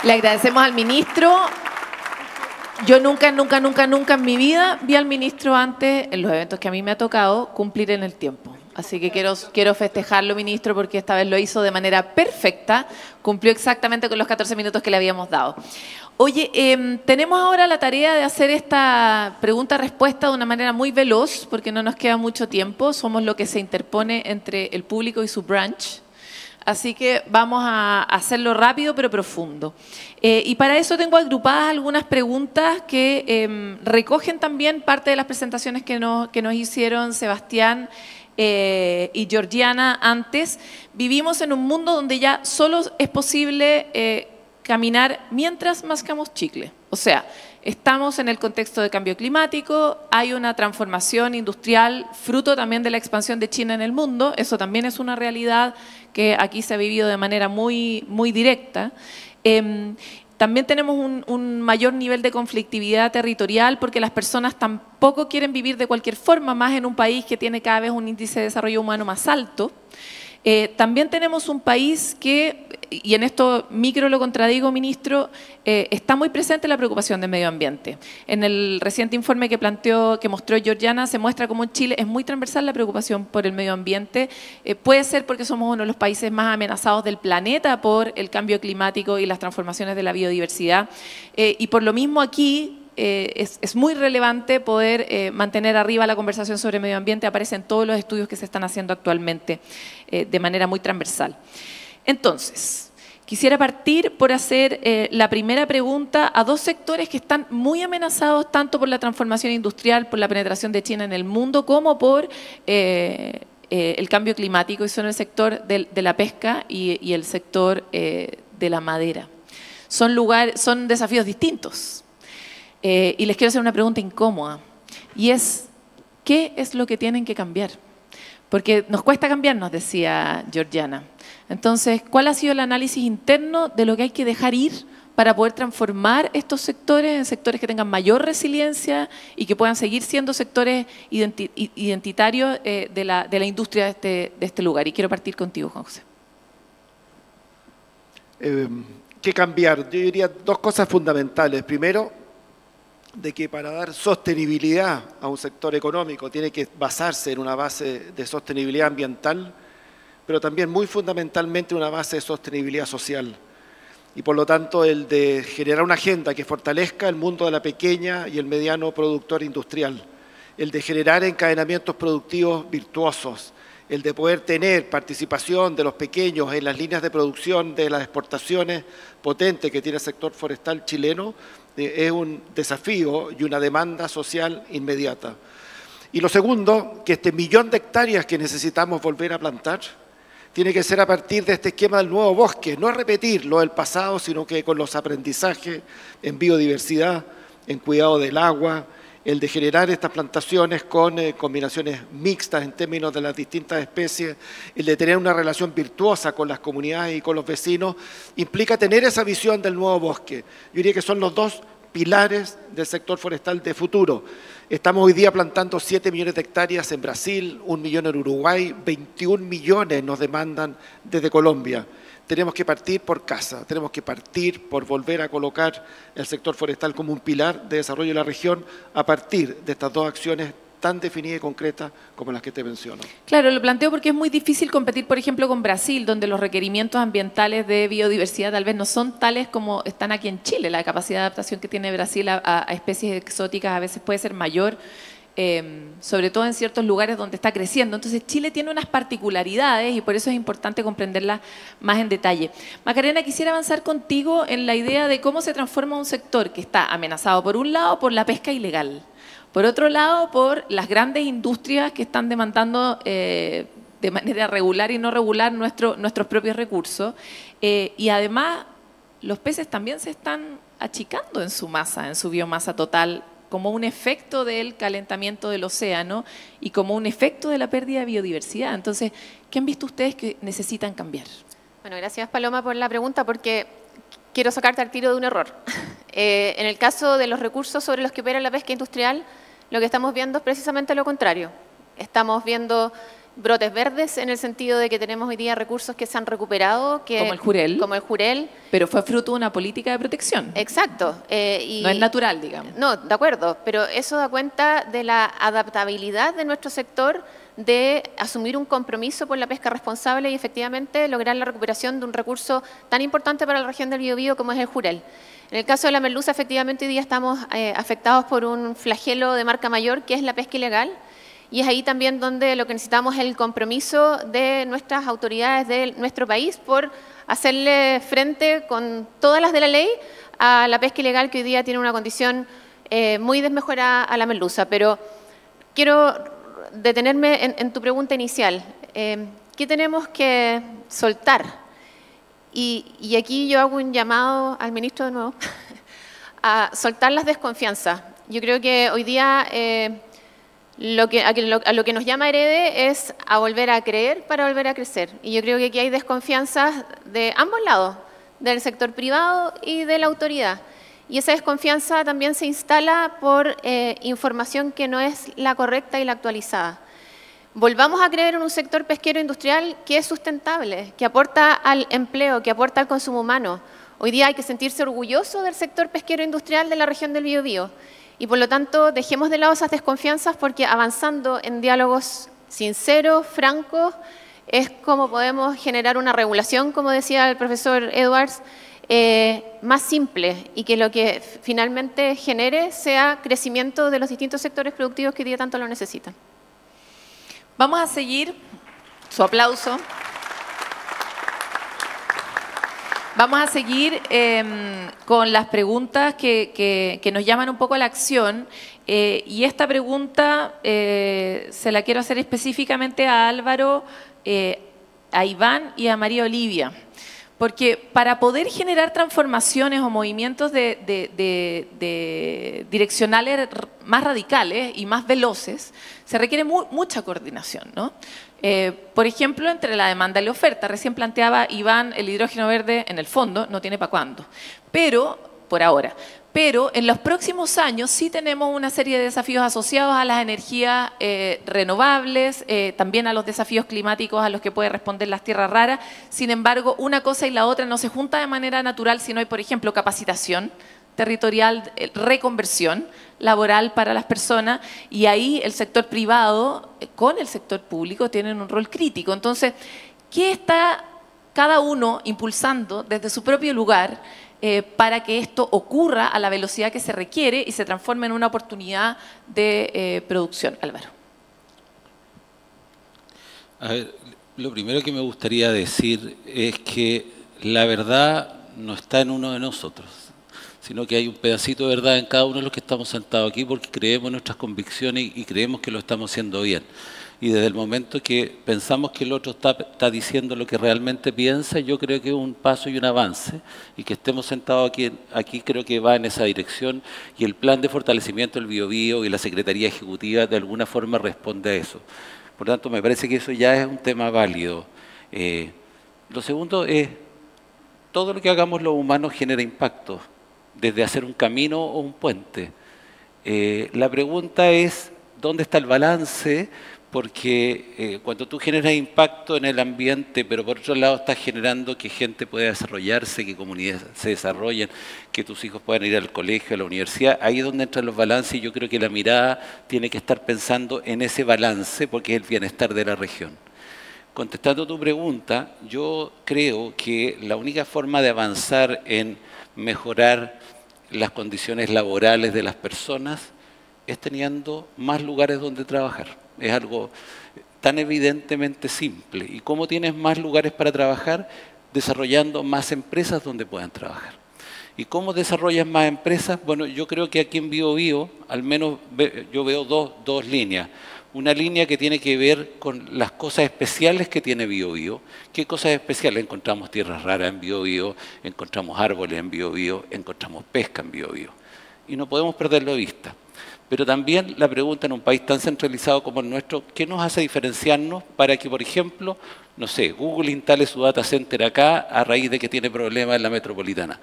Le agradecemos al ministro. Yo nunca en mi vida vi al ministro antes, en los eventos que a mí me ha tocado, cumplir en el tiempo. Así que quiero festejarlo, ministro, porque esta vez lo hizo de manera perfecta, cumplió exactamente con los 14 minutos que le habíamos dado. Oye, tenemos ahora la tarea de hacer esta pregunta-respuesta de una manera muy veloz, porque no nos queda mucho tiempo, somos lo que se interpone entre el público y su branch. Así que vamos a hacerlo rápido pero profundo. Y para eso tengo agrupadas algunas preguntas que recogen también parte de las presentaciones que nos hicieron Sebastián y Georgiana antes. Vivimos en un mundo donde ya solo es posible caminar mientras mascamos chicle. O sea, estamos en el contexto de cambio climático, hay una transformación industrial, fruto también de la expansión de China en el mundo, eso también es una realidad que aquí se ha vivido de manera muy directa. También tenemos un mayor nivel de conflictividad territorial porque las personas tampoco quieren vivir de cualquier forma, más en un país que tiene cada vez un índice de desarrollo humano más alto. También tenemos un país que, y en esto micro lo contradigo, ministro, está muy presente la preocupación del medio ambiente. En el reciente informe que mostró Georgiana, se muestra cómo en Chile es muy transversal la preocupación por el medio ambiente. Puede ser porque somos uno de los países más amenazados del planeta por el cambio climático y las transformaciones de la biodiversidad. Y por lo mismo aquí, es muy relevante poder mantener arriba la conversación sobre medio ambiente, aparece en todos los estudios que se están haciendo actualmente de manera muy transversal. Entonces, quisiera partir por hacer la primera pregunta a dos sectores que están muy amenazados tanto por la transformación industrial, por la penetración de China en el mundo, como por el cambio climático, y son el sector de la pesca y el sector de la madera. Son desafíos distintos. Y les quiero hacer una pregunta incómoda, y es, ¿qué es lo que tienen que cambiar? Porque nos cuesta cambiar, nos decía Georgiana. Entonces, ¿cuál ha sido el análisis interno de lo que hay que dejar ir para poder transformar estos sectores en sectores que tengan mayor resiliencia y que puedan seguir siendo sectores identitarios de la industria de este lugar? Y quiero partir contigo, Juan José. ¿Qué cambiar? Yo diría dos cosas fundamentales. Primero, de que para dar sostenibilidad a un sector económico tiene que basarse en una base de sostenibilidad ambiental, pero también muy fundamentalmente una base de sostenibilidad social. Y por lo tanto el de generar una agenda que fortalezca el mundo de la pequeña y el mediano productor industrial, el de generar encadenamientos productivos virtuosos, el de poder tener participación de los pequeños en las líneas de producción de las exportaciones potentes que tiene el sector forestal chileno, es un desafío y una demanda social inmediata. Y lo segundo, que este 1 millón de hectáreas que necesitamos volver a plantar, tiene que ser a partir de este esquema del nuevo bosque, no repetir lo del pasado, sino que con los aprendizajes en biodiversidad, en cuidado del agua, el de generar estas plantaciones con combinaciones mixtas en términos de las distintas especies, el de tener una relación virtuosa con las comunidades y con los vecinos, implica tener esa visión del nuevo bosque. Yo diría que son los dos pilares del sector forestal de futuro. Estamos hoy día plantando 7 millones de hectáreas en Brasil, 1 millón en Uruguay, 21 millones nos demandan desde Colombia. Tenemos que partir por casa, tenemos que partir por volver a colocar el sector forestal como un pilar de desarrollo de la región a partir de estas dos acciones tan definidas y concretas como las que te menciono. Claro, lo planteo porque es muy difícil competir, por ejemplo, con Brasil, donde los requerimientos ambientales de biodiversidad tal vez no son tales como están aquí en Chile. La capacidad de adaptación que tiene Brasil a especies exóticas a veces puede ser mayor, sobre todo en ciertos lugares donde está creciendo. Entonces Chile tiene unas particularidades y por eso es importante comprenderlas más en detalle. Macarena, quisiera avanzar contigo en la idea de cómo se transforma un sector que está amenazado por un lado por la pesca ilegal, por otro lado por las grandes industrias que están demandando de manera regular y no regular nuestros propios recursos, y además los peces también se están achicando en su masa, en su biomasa total, como un efecto del calentamiento del océano y como un efecto de la pérdida de biodiversidad. Entonces, ¿qué han visto ustedes que necesitan cambiar? Bueno, gracias Paloma por la pregunta, porque quiero sacarte al tiro de un error. En el caso de los recursos sobre los que opera la pesca industrial, lo que estamos viendo es precisamente lo contrario. Estamos viendo brotes verdes en el sentido de que tenemos hoy día recursos que se han recuperado. Como el Jurel. Como el Jurel. Pero fue fruto de una política de protección. Exacto. No es natural, digamos. No, de acuerdo, pero eso da cuenta de la adaptabilidad de nuestro sector de asumir un compromiso por la pesca responsable y efectivamente lograr la recuperación de un recurso tan importante para la región del Biobío como es el Jurel. En el caso de la merluza, efectivamente, hoy día estamos afectados por un flagelo de marca mayor, que es la pesca ilegal, y es ahí también donde lo que necesitamos es el compromiso de nuestras autoridades de nuestro país por hacerle frente con todas las de la ley a la pesca ilegal que hoy día tiene una condición muy desmejorada a la merluza. Pero quiero detenerme en tu pregunta inicial. ¿Qué tenemos que soltar? Y aquí yo hago un llamado al ministro de nuevo a soltar las desconfianzas. Yo creo que hoy día a lo que nos llama Herede es a volver a creer para volver a crecer. Y yo creo que aquí hay desconfianzas de ambos lados, del sector privado y de la autoridad. Y esa desconfianza también se instala por información que no es la correcta y la actualizada. Volvamos a creer en un sector pesquero industrial que es sustentable, que aporta al empleo, que aporta al consumo humano. Hoy día hay que sentirse orgulloso del sector pesquero industrial de la región del Biobío. Y por lo tanto, dejemos de lado esas desconfianzas porque avanzando en diálogos sinceros, francos, es como podemos generar una regulación, como decía el profesor Edwards, más simple y que lo que finalmente genere sea crecimiento de los distintos sectores productivos que hoy día tanto lo necesitan. Vamos a seguir, su aplauso. Vamos a seguir con las preguntas que nos llaman un poco a la acción. Y esta pregunta se la quiero hacer específicamente a Álvaro, a Iván y a María Olivia. Porque para poder generar transformaciones o movimientos direccionales más radicales y más veloces, se requiere mucha coordinación, ¿no? Por ejemplo, entre la demanda y la oferta. Recién planteaba Iván, el hidrógeno verde, en el fondo, no tiene para cuándo. Pero, por ahora. Pero en los próximos años sí tenemos una serie de desafíos asociados a las energías renovables, también a los desafíos climáticos a los que puede responder las tierras raras. Sin embargo, una cosa y la otra no se junta de manera natural si no hay, por ejemplo, capacitación territorial, reconversión laboral para las personas, y ahí el sector privado con el sector público tienen un rol crítico. Entonces, ¿qué está cada uno impulsando desde su propio lugar para que esto ocurra a la velocidad que se requiere y se transforme en una oportunidad de producción? Álvaro. A ver, lo primero que me gustaría decir es que la verdad no está en uno de nosotros, sino que hay un pedacito de verdad en cada uno de los que estamos sentados aquí porque creemos en nuestras convicciones y creemos que lo estamos haciendo bien. Y desde el momento que pensamos que el otro está diciendo lo que realmente piensa, yo creo que es un paso y un avance, y que estemos sentados aquí creo que va en esa dirección, y el plan de fortalecimiento del Biobío y la Secretaría Ejecutiva de alguna forma responde a eso. Por tanto, me parece que eso ya es un tema válido. Lo segundo es, todo lo que hagamos los humanos genera impacto, desde hacer un camino o un puente. La pregunta es, ¿dónde está el balance? Porque cuando tú generas impacto en el ambiente, pero por otro lado estás generando que gente pueda desarrollarse, que comunidades se desarrollen, que tus hijos puedan ir al colegio, a la universidad, ahí es donde entran los balances, y yo creo que la mirada tiene que estar pensando en ese balance, porque es el bienestar de la región. Contestando tu pregunta, yo creo que la única forma de avanzar en mejorar las condiciones laborales de las personas es teniendo más lugares donde trabajar. Es algo tan evidentemente simple. ¿Y cómo tienes más lugares para trabajar? Desarrollando más empresas donde puedan trabajar. ¿Y cómo desarrollas más empresas? Bueno, yo creo que aquí en Biobío, al menos yo veo dos líneas. Una línea que tiene que ver con las cosas especiales que tiene Biobío. ¿Qué cosas especiales? Encontramos tierras raras en Biobío, encontramos árboles en Biobío, encontramos pesca en Biobío. Y no podemos perderlo de vista. Pero también la pregunta en un país tan centralizado como el nuestro, ¿qué nos hace diferenciarnos para que, por ejemplo, no sé, Google instale su data center acá a raíz de que tiene problemas en la metropolitana?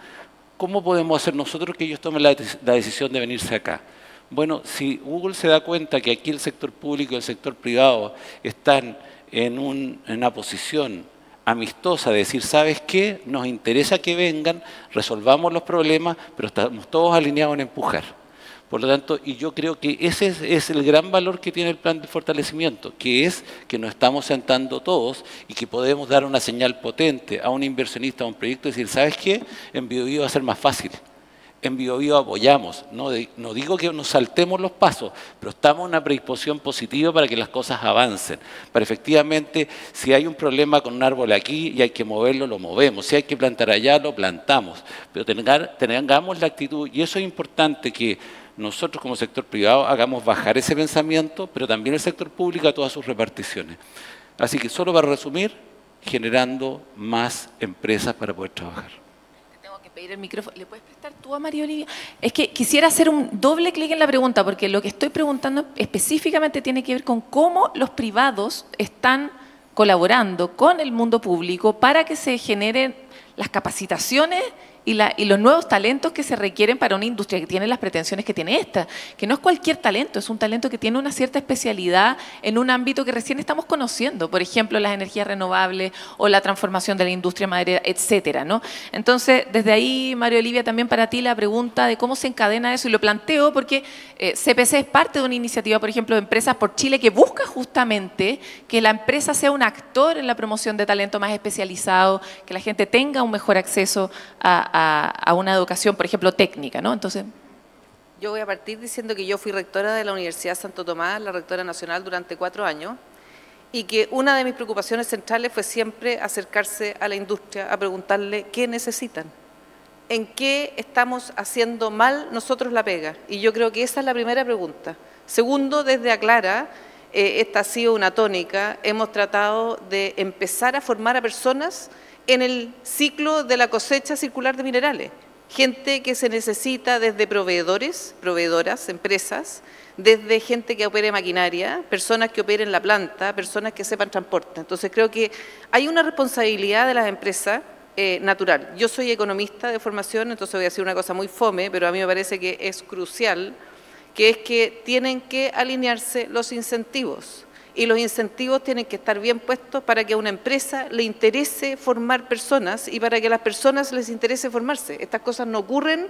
¿Cómo podemos hacer nosotros que ellos tomen la decisión de venirse acá? Bueno, si Google se da cuenta que aquí el sector público y el sector privado están en una posición amistosa de decir, ¿sabes qué? Nos interesa que vengan, resolvamos los problemas, pero estamos todos alineados en empujar. Por lo tanto, y yo creo que ese es el gran valor que tiene el plan de fortalecimiento, que es que nos estamos sentando todos y que podemos dar una señal potente a un inversionista, a un proyecto, y decir, ¿sabes qué? En Biobío va a ser más fácil. En Biobío apoyamos, no digo que nos saltemos los pasos, pero estamos en una predisposición positiva para que las cosas avancen. Para efectivamente, si hay un problema con un árbol aquí y hay que moverlo, lo movemos. Si hay que plantar allá, lo plantamos. Pero tengamos la actitud, y eso es importante, que nosotros como sector privado hagamos bajar ese pensamiento, pero también el sector público a todas sus reparticiones. Así que solo para resumir, generando más empresas para poder trabajar. Tengo que pedir el micrófono. ¿Le puedes prestar tú a María Olivia? Es que quisiera hacer un doble clic en la pregunta, porque lo que estoy preguntando específicamente tiene que ver con cómo los privados están colaborando con el mundo público para que se generen las capacitaciones y los nuevos talentos que se requieren para una industria que tiene las pretensiones que tiene esta, que no es cualquier talento, es un talento que tiene una cierta especialidad en un ámbito que recién estamos conociendo, por ejemplo, las energías renovables o la transformación de la industria maderera, etcétera, ¿no? Entonces, desde ahí, María Olivia, también para ti la pregunta de cómo se encadena eso, y lo planteo porque CPC es parte de una iniciativa, por ejemplo, de Empresas por Chile, que busca justamente que la empresa sea un actor en la promoción de talento más especializado, que la gente tenga un mejor acceso a una educación, por ejemplo, técnica, ¿no? Entonces, yo voy a partir diciendo que yo fui rectora de la Universidad Santo Tomás, la rectora nacional durante 4 años, y que una de mis preocupaciones centrales fue siempre acercarse a la industria, a preguntarle qué necesitan, en qué estamos haciendo mal nosotros la pega, y yo creo que esa es la primera pregunta. Segundo, desde Aclara, esta ha sido una tónica, hemos tratado de empezar a formar a personas en el ciclo de la cosecha circular de minerales. Gente que se necesita desde proveedores, proveedoras, empresas, desde gente que opere maquinaria, personas que operen la planta, personas que sepan transporte. Entonces creo que hay una responsabilidad de las empresas natural. Yo soy economista de formación, entonces voy a decir una cosa muy fome, pero a mí me parece que es crucial, que es que tienen que alinearse los incentivos. Y los incentivos tienen que estar bien puestos para que a una empresa le interese formar personas y para que a las personas les interese formarse. Estas cosas no ocurren,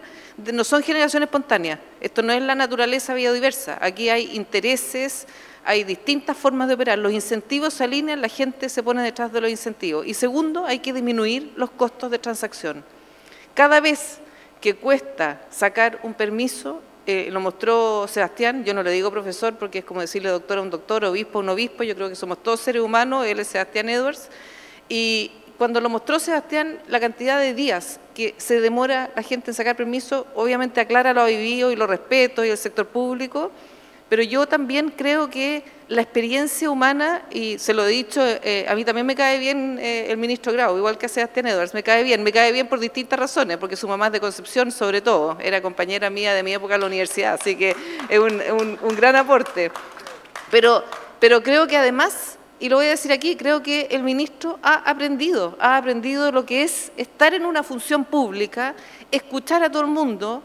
no son generación espontánea. Esto no es la naturaleza biodiversa. Aquí hay intereses, hay distintas formas de operar. Los incentivos se alinean, la gente se pone detrás de los incentivos. Y segundo, hay que disminuir los costos de transacción. Cada vez que cuesta sacar un permiso, lo mostró Sebastián, yo no le digo profesor porque es como decirle doctor a un doctor, obispo a un obispo, yo creo que somos todos seres humanos, él es Sebastián Edwards, y cuando lo mostró Sebastián, la cantidad de días que se demora la gente en sacar permiso, obviamente Aclara lo ha vivido y lo respeto, y el sector público, pero yo también creo que la experiencia humana, y se lo he dicho, a mí también me cae bien el ministro Grau, igual que a Sebastián Edwards, me cae bien por distintas razones, porque su mamá es de Concepción sobre todo, era compañera mía de mi época en la universidad, así que es un gran aporte. Pero creo que además, y lo voy a decir aquí, creo que el ministro ha aprendido lo que es estar en una función pública, escuchar a todo el mundo,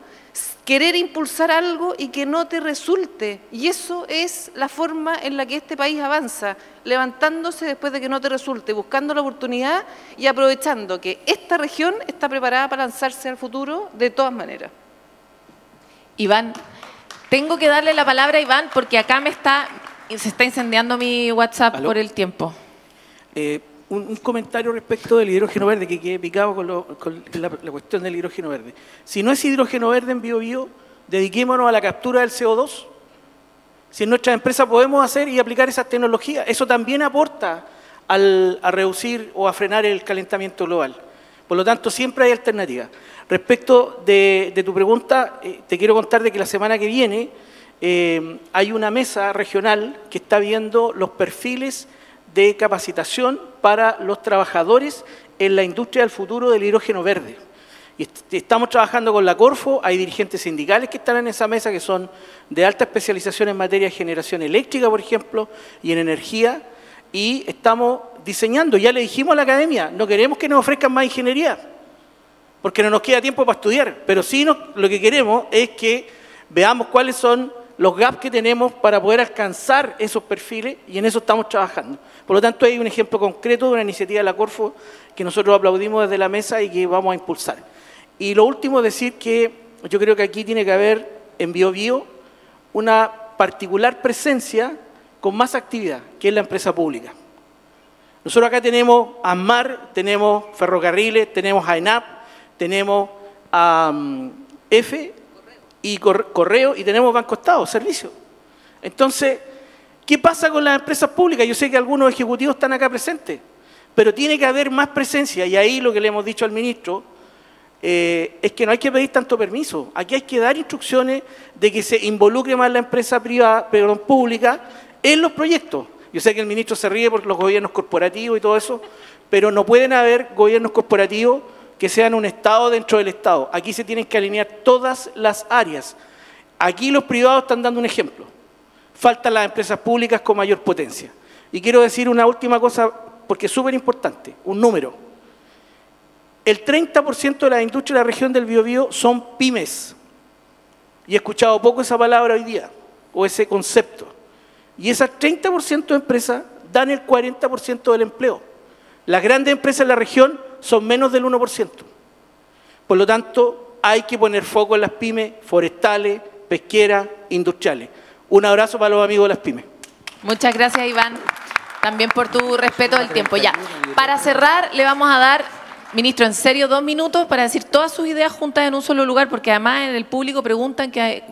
querer impulsar algo y que no te resulte. Y eso es la forma en la que este país avanza, levantándose después de que no te resulte, buscando la oportunidad y aprovechando que esta región está preparada para lanzarse al futuro de todas maneras. Iván, tengo que darle la palabra a Iván porque acá se está incendiando mi WhatsApp. ¿Aló? Por el tiempo. Un comentario respecto del hidrógeno verde, que quedé picado con la cuestión del hidrógeno verde. Si no es hidrógeno verde en Biobío, dediquémonos a la captura del CO2. Si en nuestras empresas podemos hacer y aplicar esas tecnologías, eso también aporta a reducir o a frenar el calentamiento global. Por lo tanto, siempre hay alternativas. Respecto de tu pregunta, te quiero contar de que la semana que viene hay una mesa regional que está viendo los perfiles de capacitación para los trabajadores en la industria del futuro del hidrógeno verde. Y estamos trabajando con la Corfo, hay dirigentes sindicales que están en esa mesa que son de alta especialización en materia de generación eléctrica, por ejemplo, y en energía, y estamos diseñando, ya le dijimos a la academia, no queremos que nos ofrezcan más ingeniería, porque no nos queda tiempo para estudiar, pero sí lo que queremos es que veamos cuáles son los gaps que tenemos para poder alcanzar esos perfiles y en eso estamos trabajando. Por lo tanto, hay un ejemplo concreto de una iniciativa de la Corfo que nosotros aplaudimos desde la mesa y que vamos a impulsar. Y lo último es decir que yo creo que aquí tiene que haber en Biobío una particular presencia con más actividad, que es la empresa pública. Nosotros acá tenemos ANMAR, tenemos Ferrocarriles, tenemos AENAP, tenemos EFE y Correo y tenemos Banco Estado, servicio. Entonces, ¿qué pasa con las empresas públicas? Yo sé que algunos ejecutivos están acá presentes, pero tiene que haber más presencia y ahí lo que le hemos dicho al ministro es que no hay que pedir tanto permiso. Aquí hay que dar instrucciones de que se involucre más la empresa privada, pública en los proyectos. Yo sé que el ministro se ríe por los gobiernos corporativos y todo eso, pero no pueden haber gobiernos corporativos que sean un Estado dentro del Estado. Aquí se tienen que alinear todas las áreas. Aquí los privados están dando un ejemplo. Faltan las empresas públicas con mayor potencia. Y quiero decir una última cosa, porque es súper importante, un número. El 30% de la industria de la región del Biobío son pymes. Y he escuchado poco esa palabra hoy día, o ese concepto. Y esas 30% de empresas dan el 40% del empleo. Las grandes empresas en la región son menos del 1%. Por lo tanto, hay que poner foco en las pymes forestales, pesqueras, industriales. Un abrazo para los amigos de las pymes. Muchas gracias, Iván, también por tu respeto del tiempo. Ya, para cerrar, le vamos a dar, ministro, en serio, 2 minutos para decir todas sus ideas juntas en un solo lugar, porque además en el público preguntan que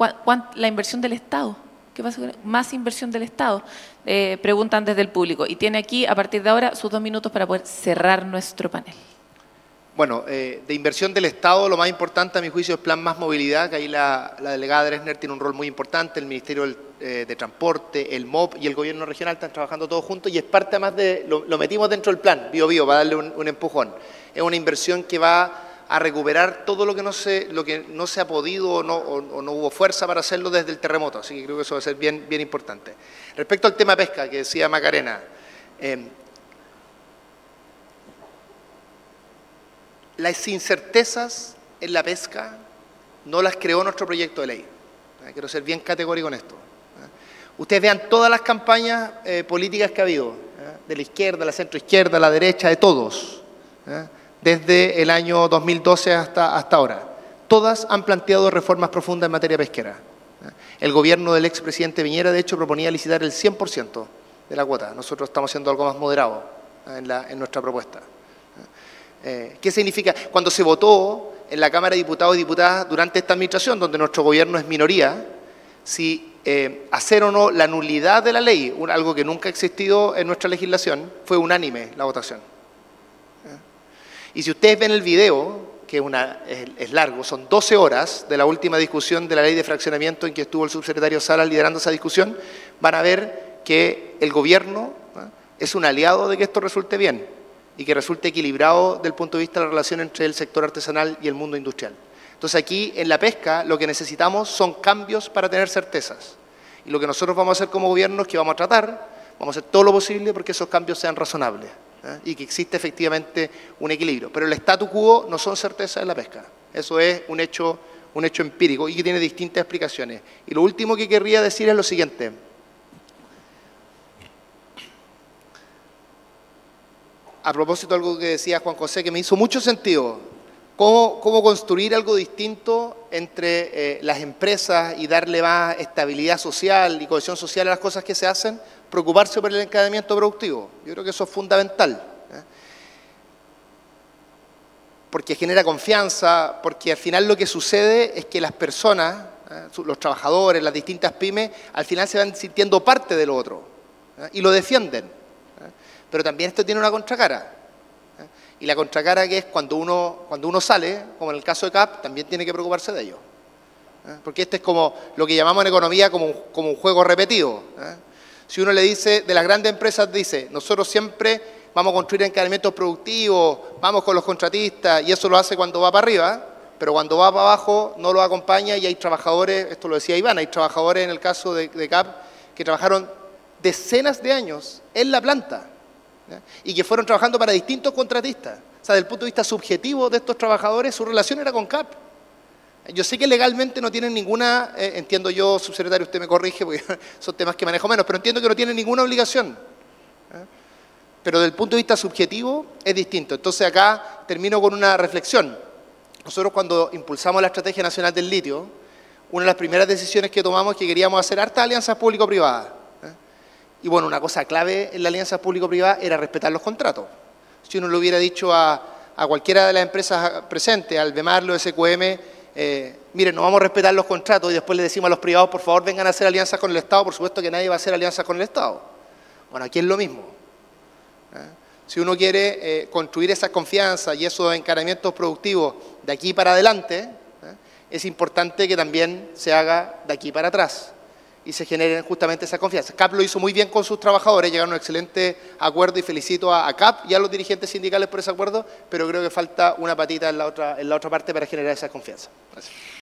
la inversión del Estado. ¿Qué pasa con más inversión del Estado? Preguntan desde el público. Y tiene aquí, a partir de ahora, sus 2 minutos para poder cerrar nuestro panel. Bueno, de inversión del Estado, lo más importante a mi juicio es Plan Más Movilidad, que ahí la delegada Dresner tiene un rol muy importante, el Ministerio de Transporte, el MOP y el Gobierno Regional están trabajando todos juntos y es parte además de, lo metimos dentro del plan, Biobío, para darle un empujón. Es una inversión que va a recuperar todo lo que no se ha podido o no hubo fuerza para hacerlo desde el terremoto, así que creo que eso va a ser bien importante. Respecto al tema pesca, que decía Macarena, las incertezas en la pesca no las creó nuestro proyecto de ley. Quiero ser bien categórico en esto. Ustedes vean todas las campañas políticas que ha habido, de la izquierda, la centroizquierda, la derecha, de todos, desde el año 2012 hasta ahora. Todas han planteado reformas profundas en materia pesquera. El gobierno del expresidente Piñera, de hecho, proponía licitar el 100% de la cuota. Nosotros estamos haciendo algo más moderado en nuestra propuesta. ¿Qué significa? Cuando se votó en la Cámara de Diputados y Diputadas durante esta administración, donde nuestro gobierno es minoría, si hacer o no la nulidad de la ley, algo que nunca ha existido en nuestra legislación, fue unánime la votación. Y si ustedes ven el video, que es largo, son 12 horas de la última discusión de la ley de fraccionamiento en que estuvo el subsecretario Salas liderando esa discusión, van a ver que el gobierno es un aliado de que esto resulte bien y que resulte equilibrado desde el punto de vista de la relación entre el sector artesanal y el mundo industrial. Entonces aquí en la pesca lo que necesitamos son cambios para tener certezas. Y lo que nosotros vamos a hacer como gobierno es que vamos a hacer todo lo posible porque esos cambios sean razonables y que existe efectivamente un equilibrio. Pero el statu quo no son certezas en la pesca. Eso es un hecho empírico y que tiene distintas explicaciones. Y lo último que querría decir es lo siguiente. A propósito de algo que decía Juan José, que me hizo mucho sentido, cómo construir algo distinto entre las empresas y darle más estabilidad social y cohesión social a las cosas que se hacen, preocuparse por el encadenamiento productivo. Yo creo que eso es fundamental, porque genera confianza, porque al final lo que sucede es que las personas, los trabajadores, las distintas pymes, al final se van sintiendo parte de lo otro y lo defienden. Pero también esto tiene una contracara. Y la contracara que es cuando uno sale, como en el caso de CAP, también tiene que preocuparse de ello. Porque este es como lo que llamamos en economía como un juego repetido. Si uno le dice, de las grandes empresas dice, nosotros siempre vamos a construir encadenamientos productivos, vamos con los contratistas, y eso lo hace cuando va para arriba, pero cuando va para abajo no lo acompaña y hay trabajadores, esto lo decía Iván, hay trabajadores en el caso de CAP que trabajaron decenas de años en la planta, y que fueron trabajando para distintos contratistas. O sea, desde el punto de vista subjetivo de estos trabajadores, su relación era con CAP. Yo sé que legalmente no tienen ninguna, entiendo yo, subsecretario, usted me corrige, porque son temas que manejo menos, pero entiendo que no tienen ninguna obligación. Pero desde el punto de vista subjetivo es distinto. Entonces acá termino con una reflexión. Nosotros cuando impulsamos la Estrategia Nacional del Litio, una de las primeras decisiones que tomamos es que queríamos hacer hartas alianzas público-privadas. Y bueno, una cosa clave en la alianza público-privada era respetar los contratos. Si uno le hubiera dicho a cualquiera de las empresas presentes, al Bemarlo, SQM, miren, no vamos a respetar los contratos y después le decimos a los privados, por favor, vengan a hacer alianzas con el Estado, por supuesto que nadie va a hacer alianzas con el Estado. Bueno, aquí es lo mismo. Si uno quiere construir esa confianza y esos encadenamientos productivos de aquí para adelante, es importante que también se haga de aquí para atrás y se genere justamente esa confianza. CAP lo hizo muy bien con sus trabajadores, llegaron a un excelente acuerdo y felicito a CAP y a los dirigentes sindicales por ese acuerdo, pero creo que falta una patita en la otra parte para generar esa confianza. Gracias.